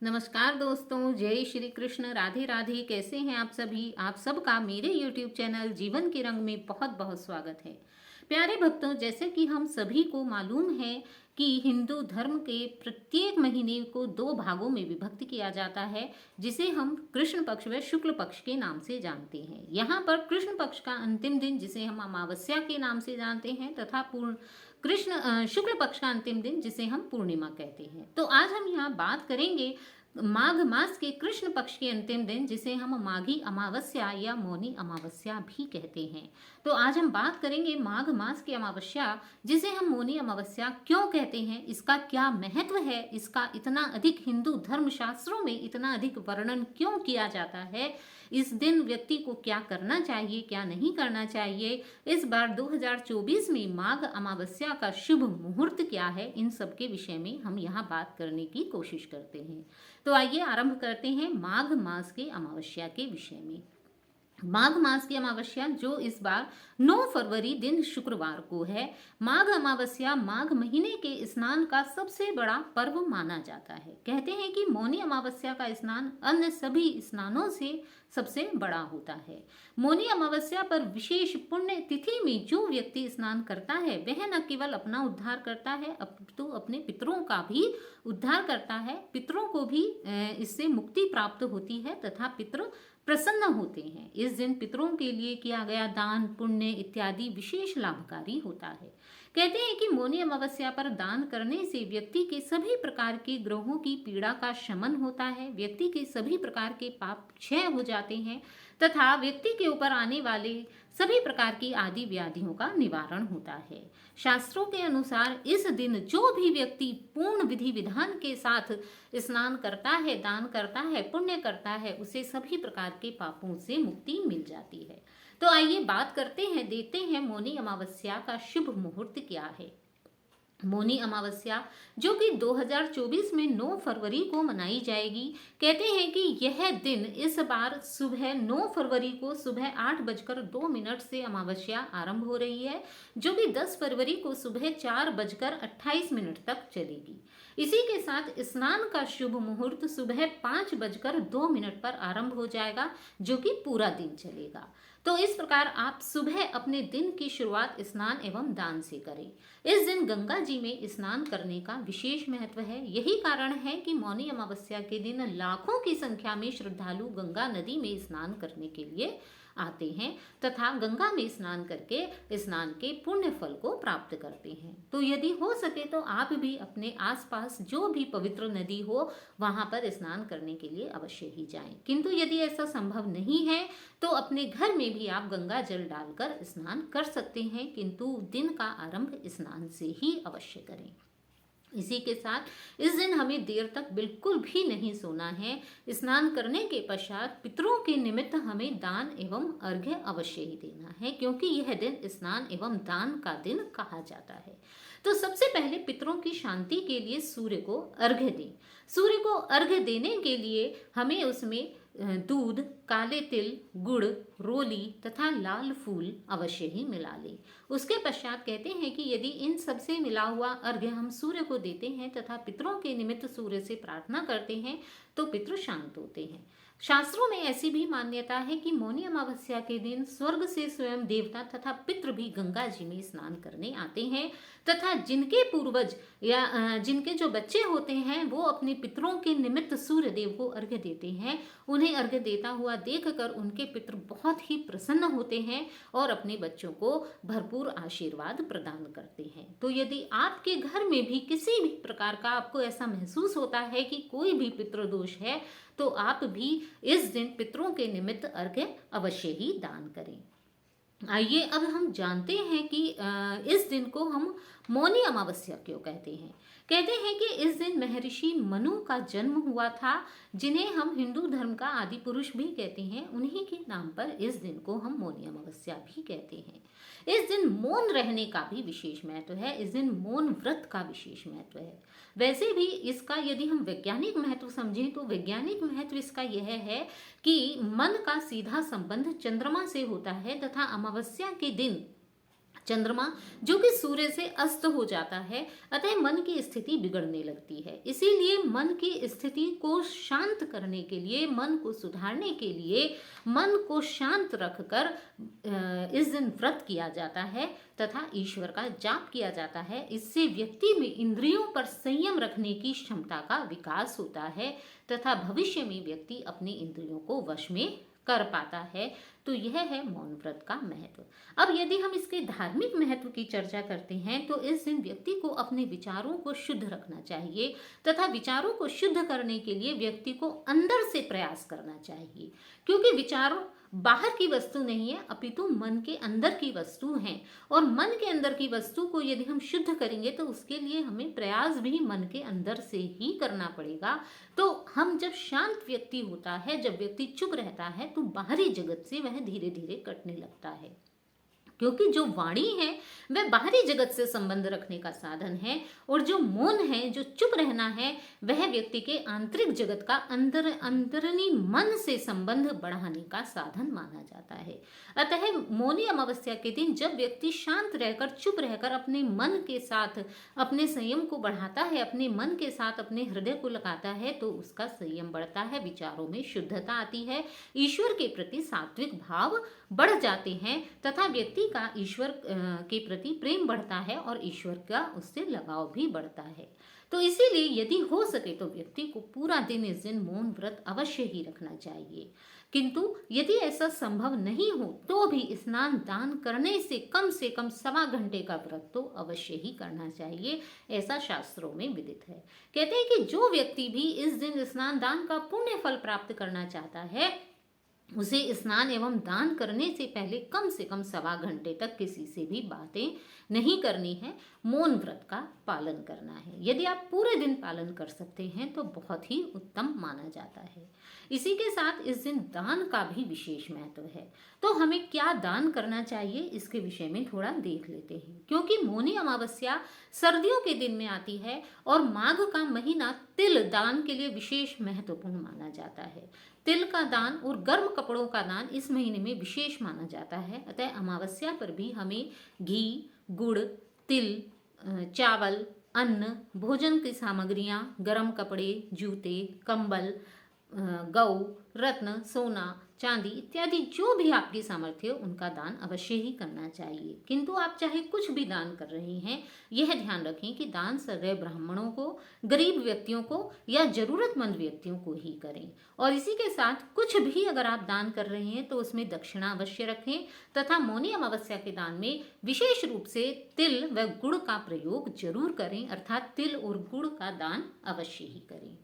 नमस्कार दोस्तों, जय श्री कृष्ण, राधे राधे। कैसे हैं आप सभी? आप सबका मेरे YouTube चैनल जीवन के रंग में बहुत बहुत स्वागत है। प्यारे भक्तों, जैसे कि हम सभी को मालूम है कि हिंदू धर्म के प्रत्येक महीने को 2 भागों में विभक्त किया जाता है, जिसे हम कृष्ण पक्ष व शुक्ल पक्ष के नाम से जानते हैं। यहाँ पर कृष्ण पक्ष का अंतिम दिन, जिसे हम अमावस्या के नाम से जानते हैं, तथा शुक्ल पक्ष का अंतिम दिन, जिसे हम पूर्णिमा कहते हैं। तो आज हम यहाँ बात करेंगे माघ मास के कृष्ण पक्ष के अंतिम दिन, जिसे हम माघी अमावस्या या मौनी अमावस्या भी कहते हैं। तो आज हम बात करेंगे माघ मास की अमावस्या, जिसे हम मौनी अमावस्या क्यों कहते हैं, इसका क्या महत्व है, इसका इतना अधिक हिंदू धर्म शास्त्रों में इतना अधिक वर्णन क्यों किया जाता है, इस दिन व्यक्ति को क्या करना चाहिए, क्या नहीं करना चाहिए, इस बार 2024 में माघ अमावस्या का शुभ मुहूर्त क्या है, इन सब के विषय में हम यहाँ बात करने की कोशिश करते हैं। तो आइए आरंभ करते हैं माघ मास के अमावस्या के विषय में। माघ मास की अमावस्या, जो इस बार 9 फरवरी दिन शुक्रवार को है। माघ अमावस्या माघ महीने के स्नान का सबसे बड़ा पर्व माना जाता है। कहते हैं कि मौनी अमावस्या का स्नान अन्य सभी स्नानों से सबसे बड़ा होता है। मौनी अमावस्या पर विशेष पुण्य तिथि में जो व्यक्ति स्नान करता है, वह न केवल अपना उद्धार करता है, अपितु अपने पितरों का भी उद्धार करता है। पितरों को भी इससे मुक्ति प्राप्त होती है तथा पितृ प्रसन्न होते हैं। इस दिन पितरों के लिए किया गया दान, पुण्य इत्यादि विशेष लाभकारी होता है। कहते हैं कि मौनी अमावस्या पर दान करने से व्यक्ति के सभी प्रकार के ग्रहों की पीड़ा का शमन होता है, व्यक्ति के सभी प्रकार के पाप क्षय हो जाते हैं तथा व्यक्ति के ऊपर आने वाले सभी प्रकार की आदि व्याधियों का निवारण होता है। शास्त्रों के अनुसार इस दिन जो भी व्यक्ति पूर्ण विधि विधान के साथ स्नान करता है, दान करता है, पुण्य करता है, उसे सभी प्रकार के पापों से मुक्ति मिल जाती है। तो आइए बात करते हैं, देखते हैं मौनी अमावस्या का शुभ मुहूर्त क्या है। मौनी अमावस्या, जो कि 2024 में 9 फरवरी को मनाई जाएगी। कहते हैं कि यह दिन इस बार सुबह 9 फरवरी को सुबह 8:02 से अमावस्या आरंभ हो रही है, जो कि 10 फरवरी को सुबह 4:28 तक चलेगी। इसी के साथ स्नान का शुभ मुहूर्त सुबह 5:02 पर आरंभ हो जाएगा, जो कि पूरा दिन चलेगा। तो इस प्रकार आप सुबह अपने दिन की शुरुआत स्नान एवं दान से करें। इस दिन गंगा जी में स्नान करने का विशेष महत्व है। यही कारण है कि मौनी अमावस्या के दिन लाखों की संख्या में श्रद्धालु गंगा नदी में स्नान करने के लिए आते हैं तथा गंगा में स्नान करके स्नान के पुण्य फल को प्राप्त करते हैं। तो यदि हो सके तो आप भी अपने आसपास जो भी पवित्र नदी हो, वहां पर स्नान करने के लिए अवश्य ही जाएं। किंतु यदि ऐसा संभव नहीं है तो अपने घर में भी आप गंगा जल डालकर स्नान कर सकते हैं, किंतु दिन का आरंभ स्नान से ही अवश्य करें। इसी के साथ इस दिन हमें देर तक बिल्कुल भी नहीं सोना है। स्नान करने के पश्चात पितरों के निमित्त हमें दान एवं अर्घ्य अवश्य ही देना है, क्योंकि यह दिन स्नान एवं दान का दिन कहा जाता है। तो सबसे पहले पितरों की शांति के लिए सूर्य को अर्घ्य दें। सूर्य को अर्घ्य देने के लिए हमें उसमें दूध, काले तिल, गुड़, रोली तथा लाल फूल अवश्य ही मिला लें। उसके पश्चात कहते हैं कि यदि इन सबसे मिला हुआ अर्घ्य हम सूर्य को देते हैं तथा पितरों के निमित्त सूर्य से प्रार्थना करते हैं तो पितृ शांत होते हैं। शास्त्रों में ऐसी भी मान्यता है कि मौनी अमावस्या के दिन स्वर्ग से स्वयं देवता तथा पितृ भी गंगा जी में स्नान करने आते हैं तथा जिनके पूर्वज या जिनके जो बच्चे होते हैं वो अपने पितरों के निमित्त सूर्य देव को अर्घ्य देते हैं, उन्हें अर्घ्य देता हुआ देखकर उनके पितृ बहुत ही प्रसन्न होते हैं और अपने बच्चों को भरपूर आशीर्वाद प्रदान करते हैं। तो यदि आपके घर में भी किसी भी प्रकार का आपको ऐसा महसूस होता है कि कोई भी पितृदोष है, तो आप भी इस दिन पितरों के निमित्त अर्घ्य अवश्य ही दान करें। आइए अब हम जानते हैं कि इस दिन को हम मौनी अमावस्या क्यों कहते हैं। कहते हैं कि इस दिन महर्षि मनु का जन्म हुआ था, जिन्हें हम हिंदू धर्म का आदि पुरुष भी कहते हैं। उन्हीं के नाम पर इस दिन को हम मौनी अमावस्या भी कहते हैं। इस दिन मौन रहने का भी विशेष महत्व है। इस दिन मौन व्रत का विशेष महत्व है। वैसे भी इसका यदि हम वैज्ञानिक महत्व समझें तो वैज्ञानिक महत्व इसका यह है कि मन का सीधा संबंध चंद्रमा से होता है तथा अमावस्या के दिन चंद्रमा जो कि सूर्य से अस्त हो जाता है, अतः मन की स्थिति बिगड़ने लगती है। इसीलिए मन की स्थिति को शांत करने के लिए, मन को सुधारने के लिए, मन को शांत रखकर इस दिन व्रत किया जाता है तथा ईश्वर का जाप किया जाता है। इससे व्यक्ति में इंद्रियों पर संयम रखने की क्षमता का विकास होता है तथा भविष्य में व्यक्ति अपने इंद्रियों को वश में कर पाता है। तो यह है मौन व्रत का महत्व। अब यदि हम इसके धार्मिक महत्व की चर्चा करते हैं तो इस दिन व्यक्ति को अपने विचारों को शुद्ध रखना चाहिए तथा विचारों को शुद्ध करने के लिए व्यक्ति को अंदर से प्रयास करना चाहिए, क्योंकि विचारों बाहर की वस्तु नहीं है अपितु मन के अंदर की वस्तु है। और मन के अंदर की वस्तु को यदि हम शुद्ध करेंगे तो उसके लिए हमें प्रयास भी मन के अंदर से ही करना पड़ेगा। तो हम जब शांत व्यक्ति होता है, जब व्यक्ति चुप रहता है, तो बाहरी जगत से वह धीरे धीरे कटने लगता है, क्योंकि जो वाणी है वह बाहरी जगत से संबंध रखने का साधन है और जो मौन है, जो चुप रहना है, वह व्यक्ति के आंतरिक जगत का अंदरूनी मन से संबंध बढ़ाने का साधन माना जाता है। अतः मौनी अमावस्या के दिन जब व्यक्ति शांत रहकर, चुप रहकर अपने मन के साथ अपने संयम को बढ़ाता है, अपने मन के साथ अपने हृदय को लगाता है, तो उसका संयम बढ़ता है, विचारों में शुद्धता आती है, ईश्वर के प्रति सात्विक भाव बढ़ जाते हैं तथा व्यक्ति का ईश्वर के प्रति प्रेम बढ़ता है और ईश्वर का उससे लगाव भी बढ़ता है। तो इसीलिए यदि हो सके तो व्यक्ति को पूरा दिन इस दिन मौन व्रत अवश्य ही रखना चाहिए। किंतु यदि ऐसा संभव नहीं हो तो भी स्नान दान करने से कम 1.25 घंटे का व्रत तो अवश्य ही करना चाहिए, ऐसा शास्त्रों में विदित है। कहते हैं कि जो व्यक्ति भी इस दिन स्नान दान का पुण्य फल प्राप्त करना चाहता है, उसे स्नान एवं दान करने से पहले कम से कम 1.25 घंटे तक किसी से भी बातें नहीं करनी है, मौन व्रत का पालन करना है। यदि आप पूरे दिन पालन कर सकते हैं तो बहुत ही उत्तम माना जाता है। इसी के साथ इस दिन दान का भी विशेष महत्व है। तो हमें क्या दान करना चाहिए इसके विषय में थोड़ा देख लेते हैं, क्योंकि मौनी अमावस्या सर्दियों के दिन में आती है और माघ का महीना तिल दान के लिए विशेष महत्वपूर्ण माना जाता है। तिल का दान और गर्म कपड़ों का दान इस महीने में विशेष माना जाता है। अतः अमावस्या पर भी हमें घी, गुड़, तिल, चावल, अन्न, भोजन की सामग्रियां, गर्म कपड़े, जूते, कंबल, गौ, रत्न, सोना, चांदी इत्यादि जो भी आपकी सामर्थ्य हो उनका दान अवश्य ही करना चाहिए। किंतु आप चाहे कुछ भी दान कर रहे हैं, यह ध्यान रखें कि दान सदैव ब्राह्मणों को, गरीब व्यक्तियों को या जरूरतमंद व्यक्तियों को ही करें। और इसी के साथ कुछ भी अगर आप दान कर रहे हैं तो उसमें दक्षिणा अवश्य रखें तथा मौनी अमावस्या के दान में विशेष रूप से तिल व गुड़ का प्रयोग जरूर करें, अर्थात तिल और गुड़ का दान अवश्य ही करें।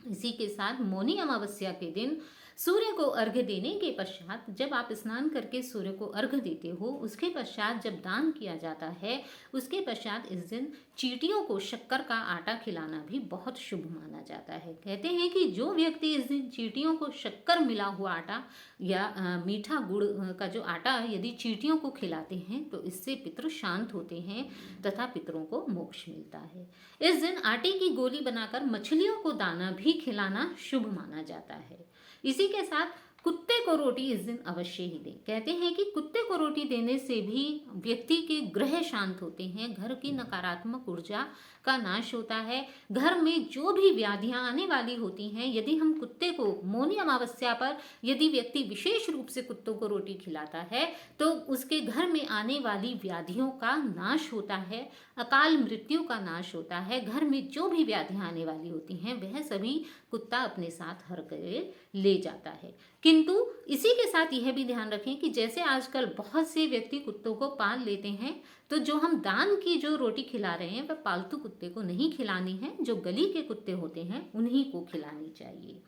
इसी के साथ मौनी अमावस्या के दिन सूर्य को अर्घ्य देने के पश्चात, जब आप स्नान करके सूर्य को अर्घ्य देते हो, उसके पश्चात जब दान किया जाता है, उसके पश्चात इस दिन चींटियों को शक्कर का आटा खिलाना भी बहुत शुभ माना जाता है। कहते हैं कि जो व्यक्ति इस दिन चींटियों को शक्कर मिला हुआ आटा या मीठा गुड़ का जो आटा यदि चींटियों को खिलाते हैं तो इससे पितृ शांत होते हैं तथा पितरों को मोक्ष मिलता है। इस दिन आटे की गोली बनाकर मछलियों को दाना भी खिलाना शुभ माना जाता है। इसी के साथ कुत्ते को रोटी इस दिन अवश्य ही दें। कहते हैं कि कुत्ते को रोटी देने से भी व्यक्ति के ग्रह शांत होते हैं, घर की नकारात्मक ऊर्जा का नाश होता है, घर में जो भी व्याधियां आने वाली होती हैं, यदि हम कुत्ते को मौनी अमावस्या पर यदि व्यक्ति विशेष रूप से कुत्तों को रोटी खिलाता है तो उसके घर में आने वाली व्याधियों का नाश होता है, अकाल मृत्यु का नाश होता है। घर में जो भी व्याधियां आने वाली होती हैं वह सभी कुत्ता अपने साथ हर कर ले जाता है। किंतु इसी के साथ यह भी ध्यान रखें कि जैसे आजकल बहुत से व्यक्ति कुत्तों को पाल लेते हैं, तो जो हम दान की जो रोटी खिला रहे हैं वह पालतू कुत्ते को नहीं खिलानी है, जो गली के कुत्ते होते हैं उन्हीं को खिलानी चाहिए।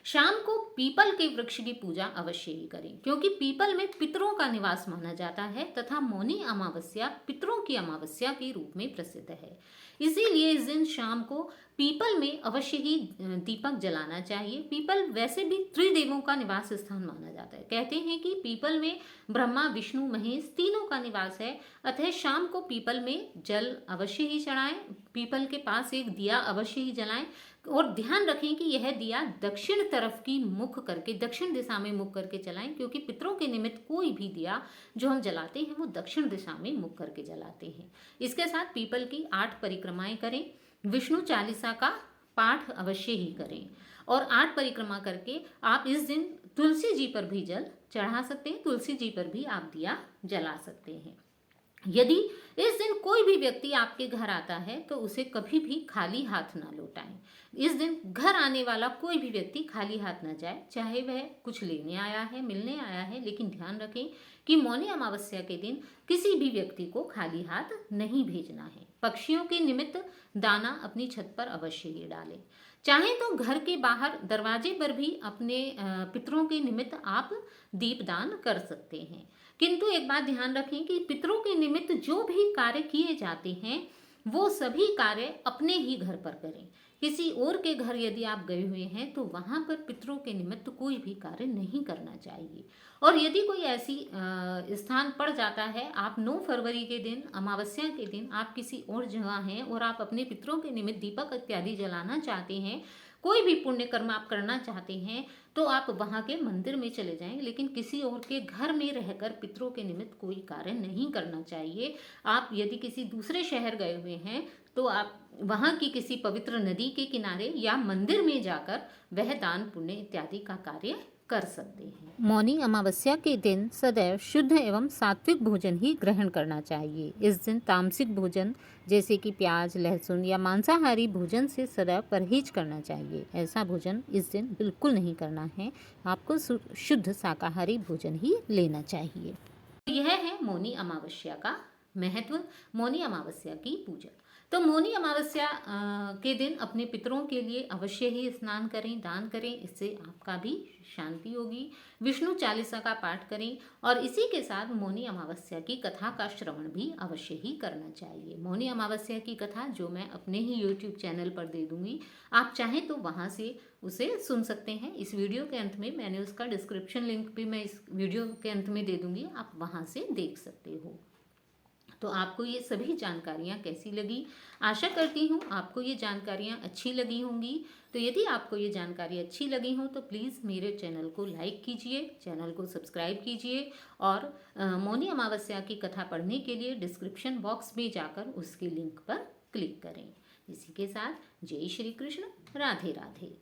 शाम को पीपल के वृक्ष की पूजा अवश्य ही करें, क्योंकि पीपल में पितरों का निवास माना जाता है तथा मौनी अमावस्या पितरों की अमावस्या के रूप में प्रसिद्ध है। इसीलिए इस दिन शाम को पीपल में अवश्य ही दीपक जलाना चाहिए। पीपल वैसे भी त्रिदेवों का निवास स्थान माना जाता है। कहते हैं कि पीपल में ब्रह्मा, विष्णु, महेश तीनों का निवास है। अतः शाम को पीपल में जल अवश्य ही चढ़ाएं, पीपल के पास एक दिया अवश्य ही जलाएं। और ध्यान रखें कि यह दिया दक्षिण तरफ की मुख करके, दक्षिण दिशा में मुख करके जलाएं, क्योंकि पितरों के निमित्त कोई भी दिया जो हम जलाते हैं वो दक्षिण दिशा में मुख करके जलाते हैं। इसके साथ पीपल की 8 परिक्रमाएं करें, विष्णु चालीसा का पाठ अवश्य ही करें, और 8 परिक्रमा करके आप इस दिन तुलसी जी पर भी जल चढ़ा सकते हैं, तुलसी जी पर भी आप दिया जला सकते हैं। यदि इस दिन कोई भी व्यक्ति आपके घर आता है तो उसे कभी भी खाली हाथ ना लौटाएं। इस दिन घर आने वाला कोई भी व्यक्ति खाली हाथ ना जाए, चाहे वह कुछ लेने आया है, मिलने आया है, लेकिन ध्यान रखें कि मौनी अमावस्या के दिन किसी भी व्यक्ति को खाली हाथ नहीं भेजना है। पक्षियों के निमित्त दाना अपनी छत पर अवश्य ही डालें। चाहे तो घर के बाहर दरवाजे पर भी अपने पितरों के निमित्त आप दीपदान कर सकते हैं। किंतु एक बात ध्यान रखें कि पितरों के निमित्त जो भी कार्य किए जाते हैं वो सभी कार्य अपने ही घर पर करें। किसी और के घर यदि आप गए हुए हैं तो वहां पर पितरों के निमित्त कोई भी कार्य नहीं करना चाहिए। और यदि कोई ऐसी स्थान पड़ जाता है, आप 9 फरवरी के दिन, अमावस्या के दिन आप किसी और जगह हैं और आप अपने पितरों के निमित्त दीपक इत्यादि जलाना चाहते हैं, कोई भी पुण्य कर्म आप करना चाहते हैं, तो आप वहाँ के मंदिर में चले जाएं, लेकिन किसी और के घर में रहकर पितरों के निमित्त कोई कार्य नहीं करना चाहिए। आप यदि किसी दूसरे शहर गए हुए हैं तो आप वहाँ की किसी पवित्र नदी के किनारे या मंदिर में जाकर वह दान पुण्य इत्यादि का कार्य कर सकते हैं। मौनी अमावस्या के दिन सदैव शुद्ध एवं सात्विक भोजन ही ग्रहण करना चाहिए। इस दिन तामसिक भोजन जैसे कि प्याज, लहसुन या मांसाहारी भोजन से सदैव परहेज करना चाहिए। ऐसा भोजन इस दिन बिल्कुल नहीं करना है, आपको शुद्ध शाकाहारी भोजन ही लेना चाहिए। यह है मौनी अमावस्या का महत्व, मौनी अमावस्या की पूजा। तो मौनी अमावस्या के दिन अपने पितरों के लिए अवश्य ही स्नान करें, दान करें, इससे आपका भी शांति होगी। विष्णु चालीसा का पाठ करें और इसी के साथ मौनी अमावस्या की कथा का श्रवण भी अवश्य ही करना चाहिए। मौनी अमावस्या की कथा जो मैं अपने ही YouTube चैनल पर दे दूंगी, आप चाहें तो वहाँ से उसे सुन सकते हैं। इस वीडियो के अंत में मैंने उसका डिस्क्रिप्शन लिंक भी मैं इस वीडियो के अंत में दे दूंगी, आप वहाँ से देख सकते हो। तो आपको ये सभी जानकारियाँ कैसी लगी? आशा करती हूँ आपको ये जानकारियाँ अच्छी लगी होंगी। तो यदि आपको ये जानकारी अच्छी लगी हो तो प्लीज़ मेरे चैनल को लाइक कीजिए, चैनल को सब्सक्राइब कीजिए और मौनी अमावस्या की कथा पढ़ने के लिए डिस्क्रिप्शन बॉक्स में जाकर उसके लिंक पर क्लिक करें। इसी के साथ जय श्री कृष्ण, राधे राधे।